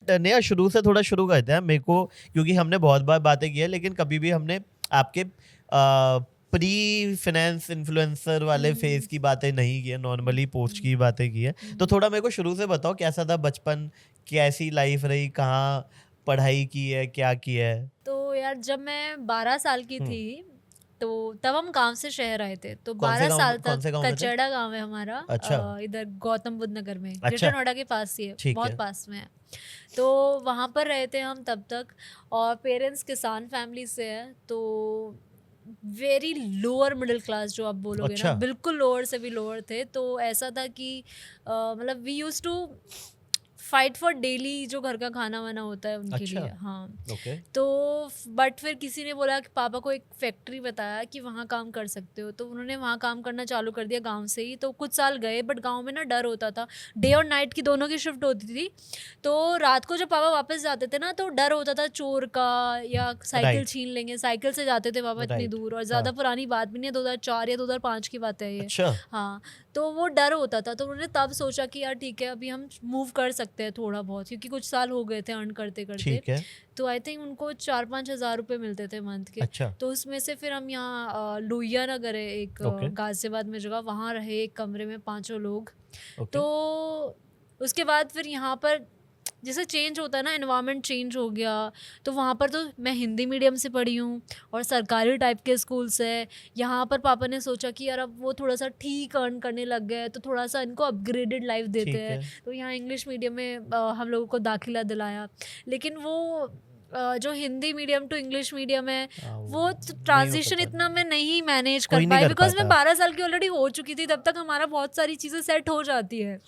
नया शुरू से थोड़ा शुरू करते हैं। मेरे को, क्योंकि हमने बहुत बार बातें की है, लेकिन कभी भी हमने आपके प्री फाइनेंस इन्फ्लुएंसर वाले फेज की बातें नहीं की है, नॉर्मली पोस्ट की बातें की है। तो थोड़ा मेरे को शुरू से बताओ, कैसा था बचपन, कैसी लाइफ रही, कहाँ पढ़ाई की है, क्या किया है? तो यार जब मैं 12 साल की थी तो तब हम गांव से शहर आए थे, तो कौन से 12 गांव साल में, कौन तक से गांव में थे? कचेड़ा गांव है हमारा। अच्छा। इधर गौतम बुद्ध नगर में, अच्छा। ग्रेटर नोएडा के पास ही है, ठीक बहुत है। पास में है। तो वहाँ पर रहे थे हम तब तक। और पेरेंट्स किसान फैमिली से है, तो वेरी लोअर मिडिल क्लास जो आप बोलोगे ना, अच्छा। बिल्कुल लोअर से भी लोअर थे। तो ऐसा था कि मतलब we use to fight for daily जो घर का खाना वाना होता है उनके अच्छा। लिए। हाँ। ओके। तो बट फिर किसी ने बोला कि पापा को एक फैक्ट्री बताया कि वहाँ काम कर सकते हो, तो उन्होंने वहाँ काम करना चालू कर दिया गांव से ही। तो कुछ साल गए, बट गांव में ना डर होता था, डे और नाइट की दोनों की शिफ्ट होती थी। तो रात को जब पापा वापस जाते थे ना, तो डर होता था चोर का, या साइकिल राइट। छीन लेंगे। साइकिल से जाते थे पापा इतनी राइट। दूर, और हाँ। ज़्यादा पुरानी बात भी नहीं है, 2004 या 2005 की बात है ये। अच्छा। हाँ। तो वो डर होता था, तो उन्होंने तब सोचा कि यार ठीक है, अभी हम मूव कर सकते हैं थोड़ा बहुत, क्योंकि कुछ साल हो गए थे अर्न करते करते। ठीक है। तो आई थिंक उनको 4-5 हज़ार रुपये मिलते थे मंथ के। अच्छा। तो उसमें से फिर हम यहाँ लोहिया नगर है एक, ओके। गाजियाबाद में जगह, वहाँ रहे एक कमरे में 5 लोग। ओके। तो उसके बाद फिर यहाँ पर जैसे चेंज होता है ना, एनवायरनमेंट चेंज हो गया। तो वहाँ पर तो मैं हिंदी मीडियम से पढ़ी हूँ और सरकारी टाइप के स्कूल से। यहाँ पर पापा ने सोचा कि यार अब वो थोड़ा सा ठीक अर्न करने लग गए, तो थोड़ा सा इनको अपग्रेडेड लाइफ देते ठीक हैं। है। तो यहाँ इंग्लिश मीडियम में हम लोगों को दाखिला दिलाया। लेकिन वो जो Hindi medium to English medium है, वो नहीं हो ट्रांजिशन पाता। इतना मैं नहीं मैनेज कोई कर नहीं पाई, कर बिकॉज मैं पाता। 12 साल की ऑलरेडी हो चुकी थी। तब तक हमारा बहुत सारी चीज़ें सेट हो जाती है,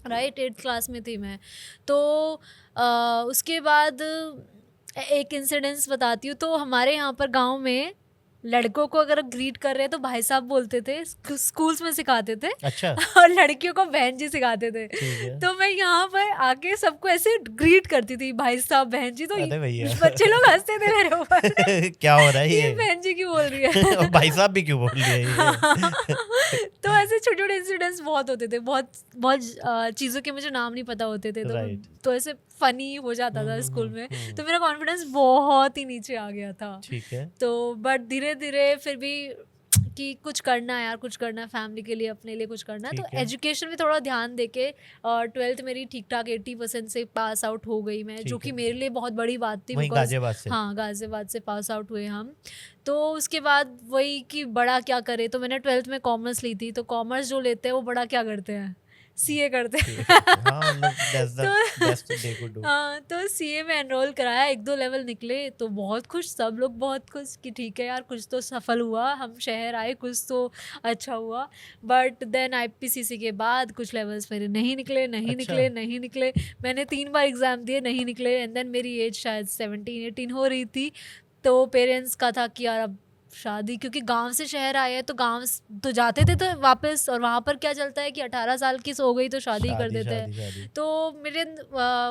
राइट। 8th क्लास में थी मैं। तो उसके बाद एक इंसिडेंस बताती हूँ। तो हमारे यहाँ पर गांव में लड़कों को अगर ग्रीट कर रहे हैं तो भाई साहब बोलते थे, स्कूल्स में सिखाते थे। अच्छा। और लड़कियों को बहन जी सिखाते थे। ठीक है। तो मैं यहाँ पर आके सबको ऐसे ग्रीट करती थी, भाई साहब बहन जी। तो अरे भैया बच्चे लोग हंसते थे मेरे ऊपर। क्या हो रहा है ये ये? बहन जी क्यों बोल रही है? और भाई साहब भी क्यों बोल रही है ये? तो ऐसे छोटे छोटे इंसिडेंट्स बहुत होते थे, बहुत बहुत चीज़ों के मुझे नाम नहीं पता होते थे। राइट। तो ऐसे फनी हो जाता था स्कूल में। तो मेरा कॉन्फिडेंस बहुत ही नीचे आ गया था। ठीक है। तो बट धीरे धीरे फिर भी कि कुछ करना है यार, कुछ करना है फैमिली के लिए, अपने लिए कुछ करना है। तो ठीक है। एजुकेशन में थोड़ा ध्यान देके 12th मेरी ठीक ठाक 80% से पास आउट हो गई मैं, जो ठीक कि है। मेरे लिए बहुत बड़ी बात थी। वहीं बिकॉज गाजियाबाद से? हाँ, गाजियाबाद से पास आउट हुए हम। तो उसके बाद वही कि बड़ा क्या करे, तो मैंने 12th में कॉमर्स ली थी। तो कॉमर्स जो लेते हैं वो बड़ा क्या करते हैं, सीए करते हैं। हाँ, मतलब that's the तो best they could do. हाँ, तो सीए में एनरोल कराया, 1-2 लेवल निकले तो बहुत खुश, सब लोग बहुत खुश कि ठीक है यार, कुछ तो सफल हुआ, हम शहर आए, कुछ तो अच्छा हुआ। बट देन आईपीसीसी के बाद कुछ लेवल्स मेरे नहीं निकले, अच्छा। नहीं निकले। मैंने 3 बार एग्ज़ाम दिए, नहीं निकले। एंड देन मेरी एज शायद 17-18 हो रही थी। तो पेरेंट्स का था कि यार अब शादी, क्योंकि गांव से शहर आए हैं, तो गांव तो जाते थे तो वापस, और वहाँ पर क्या चलता है कि 18 साल की हो गई तो शादी कर देते हैं। शादी। तो मेरे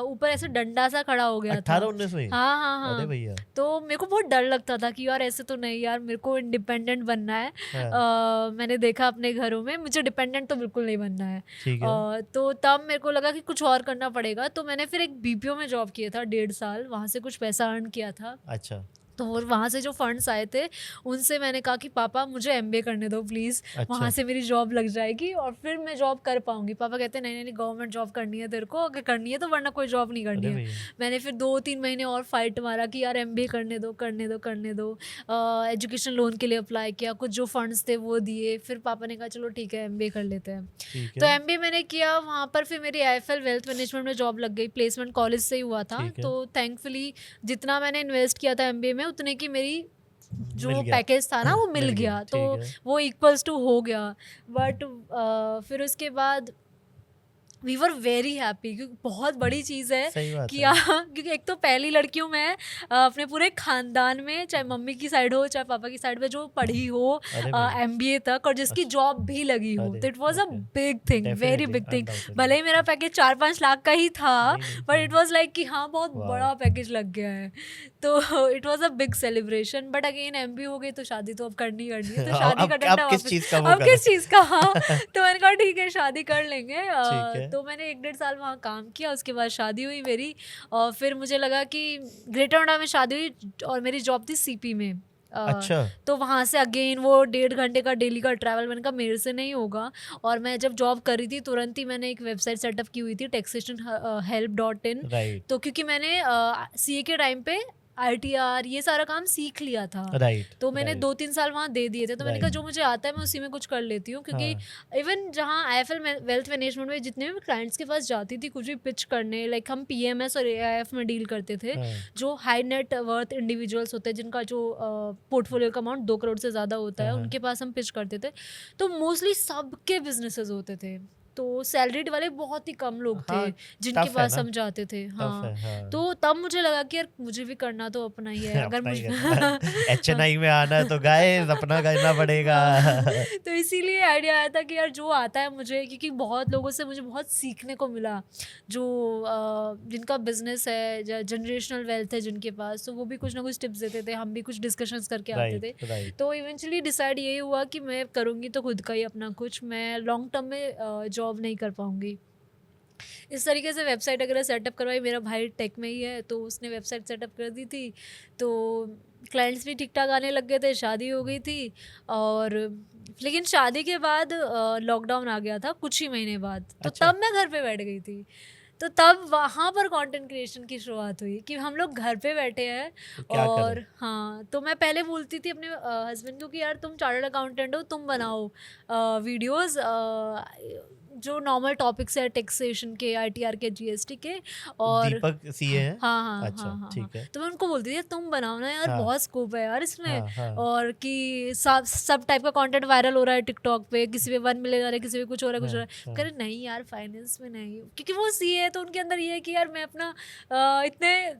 ऊपर ऐसे डंडा सा खड़ा हो गया था। 18-19 में? हाँ हाँ हाँ। अरे भैया। तो मेरे को बहुत डर लगता था कि यार ऐसे तो नहीं यार, मेरे को इंडिपेंडेंट बनना है। हाँ। मैंने देखा अपने घरों में, मुझे डिपेंडेंट तो बिल्कुल नहीं बनना है। ठीक है। तो तब मेरे को लगा कि कुछ और करना पड़ेगा। तो मैंने फिर एक बीपीओ में जॉब किया था 1.5 साल, वहाँ से कुछ पैसा अर्न किया था। अच्छा। तो वहाँ से जो फंड्स आए थे उनसे मैंने कहा कि पापा मुझे एमबीए करने दो प्लीज़, वहाँ से मेरी जॉब लग जाएगी और फिर मैं जॉब कर पाऊँगी। पापा कहते नहीं नहीं, गवर्नमेंट जॉब करनी है तेरे को, अगर करनी है तो, वरना कोई जॉब नहीं करनी है। मैंने फिर 2-3 महीने और फाइट मारा कि यार एमबीए करने दो। एजुकेशन लोन के लिए अप्लाई किया, कुछ जो फंड्स थे वो दिए। फिर पापा ने कहा चलो ठीक है एमबीए कर लेते हैं। तो एमबीए मैंने किया, वहाँ पर फिर मेरी आईएफएल वेल्थ मैनेजमेंट में जॉब लग गई, प्लेसमेंट कॉलेज से ही हुआ था। तो थैंकफुली जितना मैंने इन्वेस्ट किया था एमबीए में, उतने की मेरी जो पैकेज था ना वो मिल गया। तो वो इक्वल्स टू हो गया। बट फिर उसके बाद वी वर वेरी हैप्पी, क्योंकि बहुत बड़ी चीज़ है कि क्योंकि एक तो पहली लड़की हूँ मैं अपने पूरे ख़ानदान में, चाहे मम्मी की साइड हो चाहे पापा की साइड में, जो पढ़ी हो एमबीए तक और जिसकी जॉब भी लगी हो। तो it was a big thing, very big thing. भले ही मेरा पैकेज 4-5 लाख का ही था, बट इट वाज लाइक कि हाँ बहुत बड़ा पैकेज लग गया है। तो it was a big celebration. But again MBA हो गई तो शादी तो अब करनी है। तो शादी का डंडा वापस, अब किस चीज़ का? हाँ, तो मैंने कहा ठीक है शादी कर लेंगे। तो मैंने 1-1.5 साल वहाँ काम किया, उसके बाद शादी हुई मेरी, और फिर मुझे लगा कि ग्रेटर नोएडा में शादी हुई और मेरी जॉब थी सीपी में। अच्छा। तो वहाँ से अगेन वो 1.5 घंटे का डेली का ट्रैवल, मैंने कहा मेरे से नहीं होगा। और मैं जब जॉब कर रही थी तुरंत ही मैंने एक वेबसाइट सेटअप की हुई थी, taxationhelp.in। राइट तो क्योंकि मैंने सीए के टाइम पे ITR ये सारा काम सीख लिया था, राइट। तो मैंने 2-3 साल वहाँ दे दिए थे। तो मैंने कहा Right. जो मुझे आता है मैं उसी में कुछ कर लेती हूँ, क्योंकि इवन जहाँ IIFL वेल्थ मैनेजमेंट में जितने भी क्लाइंट्स के पास जाती थी कुछ भी पिच करने, लाइक हम PMS और AIF में डील करते थे, जो हाई नेट वर्थ इंडिविजुअल्स होते हैं जिनका जो पोर्टफोलियो का अमाउंट 2 करोड़ से ज़्यादा होता है, उनके पास हम पिच करते थे। तो मोस्टली सबके बिजनेसेस होते थे, तो सैलरीड वाले बहुत ही कम लोग थे जिनके पास हम जाते थे। हाँ, तो तब मुझे लगा कि यार मुझे भी करना तो अपना ही है, अगर मुझे HNI में आना है तो गाइस अपना करना पड़ेगा। तो इसीलिए आइडिया आया था कि यार जो आता है मुझे, क्योंकि बहुत लोगों से मुझे बहुत सीखने को मिला, जो जिनका बिजनेस है, जनरेशनल वेल्थ है जिनके पास, तो वो भी कुछ ना कुछ टिप्स देते थे, हम भी कुछ डिस्कशंस करके आते थे। तो इवेंचुअली डिसाइड यही हुआ कि मैं करूँगी तो खुद का ही अपना कुछ, मैं लॉन्ग टर्म में जॉब नहीं कर पाऊंगी। इस तरीके से वेबसाइट अगर सेटअप करवाई, मेरा भाई टेक में ही है तो उसने वेबसाइट सेटअप कर दी थी, तो क्लाइंट्स भी ठीक ठाक आने लग गए थे, शादी हो गई थी। और लेकिन शादी के बाद लॉकडाउन आ गया था कुछ ही महीने बाद, तो तब मैं घर पे बैठ गई थी। तो तब वहाँ पर कंटेंट क्रिएशन की शुरुआत हुई कि हम लोग घर पे बैठे हैं और हाँ, तो मैं पहले बोलती थी अपने हस्बैंड को कि यार तुम चार्टर्ड अकाउंटेंट हो, तुम बनाओ वीडियोस जो नॉर्मल टॉपिक्स है टैक्सेशन के, ITR के, GST के। और दीपक सीए हैं। हाँ, अच्छा, ठीक है। तो मैं उनको बोलती थी तुम बनाओ ना यार, बहुत स्कोप है यार इसमें। और कि सब टाइप का कंटेंट वायरल हो रहा है टिकटॉक पे, किसी पे 1 मिलियन आ रहा है, किसी पे कुछ हो रहा है, कुछ हो रहा है। कह रहे नहीं यार फाइनेंस में नहीं, क्योंकि वो सीए है तो उनके अंदर ये है कि यार मैं अपना इतने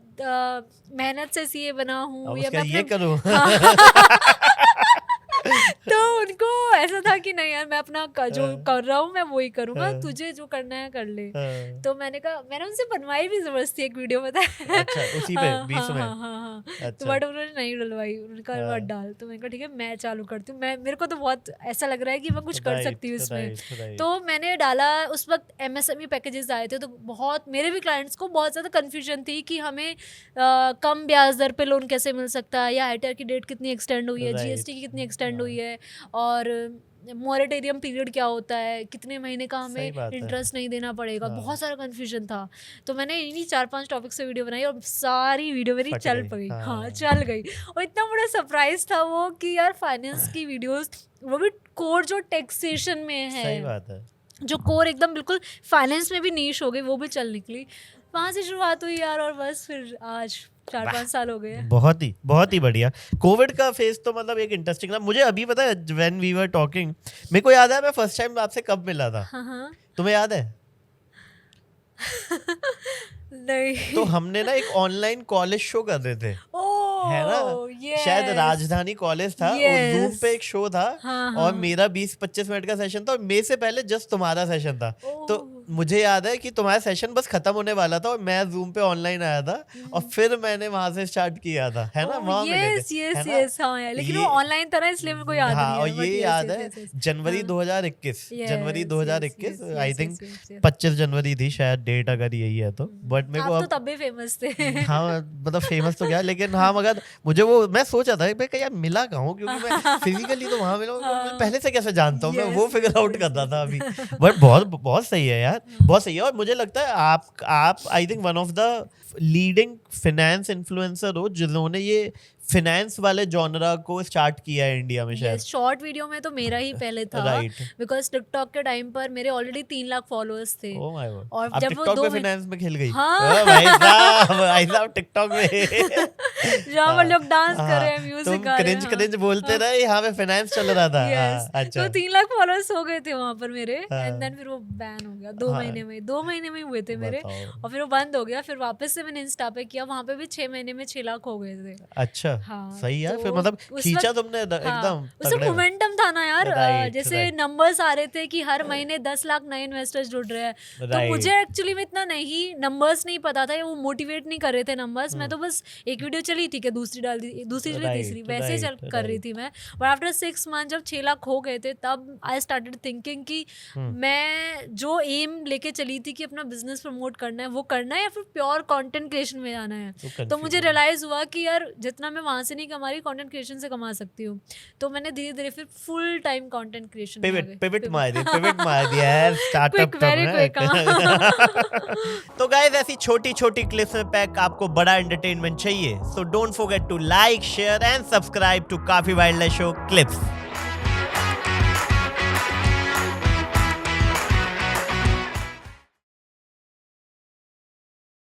मेहनत से सीए बना हूँ, या मैं ये करूँ। तो उनको ऐसा था कि नहीं यार मैं अपना जो कर रहा हूँ मैं वही करूँगा, तुझे जो करना है कर ले। तो मैंने कहा, मैंने उनसे बनवाई भी जबरदस्ती एक वीडियो, पता है। अच्छा, उसी पे बीच में। हाँ। तो बट उन्होंने नहीं डलवाई, उन्होंने कहा मत डाल। तो मैंने कहा ठीक है मैं चालू करती हूँ, मेरे को तो बहुत ऐसा लग रहा है कि मैं कुछ कर सकती हूँ इसमें। तो मैंने डाला। उस वक्त MSME पैकेजेस आए थे, तो बहुत मेरे भी क्लाइंट्स को बहुत ज़्यादा कन्फ्यूजन थी कि हमें कम ब्याज दर पे लोन कैसे मिल सकता है, या ITR की डेट कितनी एक्सटेंड हुई है, GST की कितनी एक्सटेंड हुई है, और मोरेटोरियम पीरियड क्या होता है, कितने महीने का हमें इंटरेस्ट नहीं देना पड़ेगा। बहुत सारा कन्फ्यूजन था। तो मैंने इन्हीं 4-5 टॉपिक से वीडियो बनाई और सारी वीडियो मेरी चल गई। हाँ, चल गई। और इतना बड़ा सरप्राइज था वो कि यार फाइनेंस की वीडियोस, वो भी कोर जो टैक्सेशन में है, सही बात है, जो कोर एकदम बिल्कुल फाइनेंस में भी नीश हो गई, वो भी चल निकली। वहाँ से शुरुआत हुई यार, और बस फिर आज 4-5 साल हो गए। बहुत ही बढ़िया। कोविड का फेज तो मतलब एक इंटरेस्टिंग था। मुझे अभी पता है व्हेन वी वर टॉकिंग, मेरे को याद है मैं फर्स्ट टाइम आपसे कब मिला था। हाँ। तुम्हें याद है? नहीं। तो हमने ना एक ऑनलाइन कॉलेज शो कर रहे थे, है ना? शायद राजधानी कॉलेज था, और जूम पे एक शो था। और मेरा 20-25 मिनट का सेशन था, और मेरे से पहले जस्ट तुम्हारा सेशन था। तो मुझे याद है कि तुम्हारा सेशन बस खत्म होने वाला था और मैं जूम पे ऑनलाइन आया था, और फिर मैंने वहां से स्टार्ट किया था, है ना? वहां मिले थे। हाँ, लेकिन वो ऑनलाइन था ना, इसलिए मेरे को याद नहीं है। और ये याद है जनवरी 2021 आई थिंक 25 जनवरी थी शायद डेट, अगर यही है तो। बट मेरे को आप तो तब भी फेमस थे। हाँ, मतलब फेमस तो क्या, लेकिन हाँ, मगर मुझे वो मैं सोचा था मैं यार मिला कहाँ हूँ, क्योंकि मैं फिजिकली तो वहां मिला हूँ, पहले से कैसे जानता हूँ, मैं वो फिगर आउट कर रहा था अभी। बट बहुत सही है यार, बहुत सही है। और मुझे लगता है आप I think one of the leading finance influencer हो जिन्होंने ये फाइनेंस वाले जॉनरा को स्टार्ट किया है इंडिया में। शायद शॉर्ट वीडियो में तो मेरा ही पहले था, बिकॉज टिकटॉक के टाइम पर मेरे ऑलरेडी 3 लाख फॉलोअर्स थे। ओह माय गॉड, और अब जब टिकटॉक वो में फाइनेंस में खेल गई। हाँ। भाई साहब टिकटॉक में जहाँ पर लोग डांस कर रहे हैं, म्यूजिक गा रहे हैं, क्रिंज बोलते रहे, यहाँ पे फाइनेंस चल रहा था। अच्छा, तो 3 लाख फॉलोअर्स हो गए थे वहाँ पर मेरे, एंड देन फिर वो बैन हो गया 2 महीने में हुए थे मेरे, और फिर वो बंद हो गया। फिर वापस से मैंने इंस्टा पे किया, वहाँ पे भी 6 महीने में 6 लाख हो गए थे। अच्छा, हाँ, सही यार, तो फिर मतलब उस खींचा वक्त- तुमने हाँ, एकदम उसमें तगड़े में। मोमेंटम था ना यार। Right, जैसे right. नंबर्स आ रहे थे कि हर महीने 10 लाख नए इन्वेस्टर्स जुड़ रहे हैं, तो Right. मुझे एक्चुअली में इतना नहीं नंबर्स नहीं पता था, वो मोटिवेट नहीं कर रहे थे नंबर्स। मैं तो बस एक वीडियो चली थी कि दूसरी डाल दी, दूसरी चली, Right, तीसरी, वैसे ही right, कर रही right. थी मैं। बट आफ्टर 6 मंथ जब 6 लाख हो गए थे, तब आई स्टार्टेड थिंकिंग कि मैं जो एम लेके चली थी कि अपना बिजनेस प्रमोट करना है, वो करना है या फिर प्योर कंटेंट क्रिएशन में जाना है। तो मुझे रियलाइज हुआ कि यार जितना मैं वहां से नहीं कमा रही, कंटेंट क्रिएशन से कमा सकती हूँ। तो मैंने धीरे धीरे फिर फुल टाइम कंटेंट क्रिएशन में आ गई। पिवट मार दिया यार स्टार्टअप क्विक, वेरी क्विक। तो गाइस, ऐसी छोटी छोटी क्लिप्स में पैक आपको बड़ा एंटरटेनमेंट चाहिए, so don't forget to like, share and subscribe to काफी वाइल्ड शो क्लिप्स।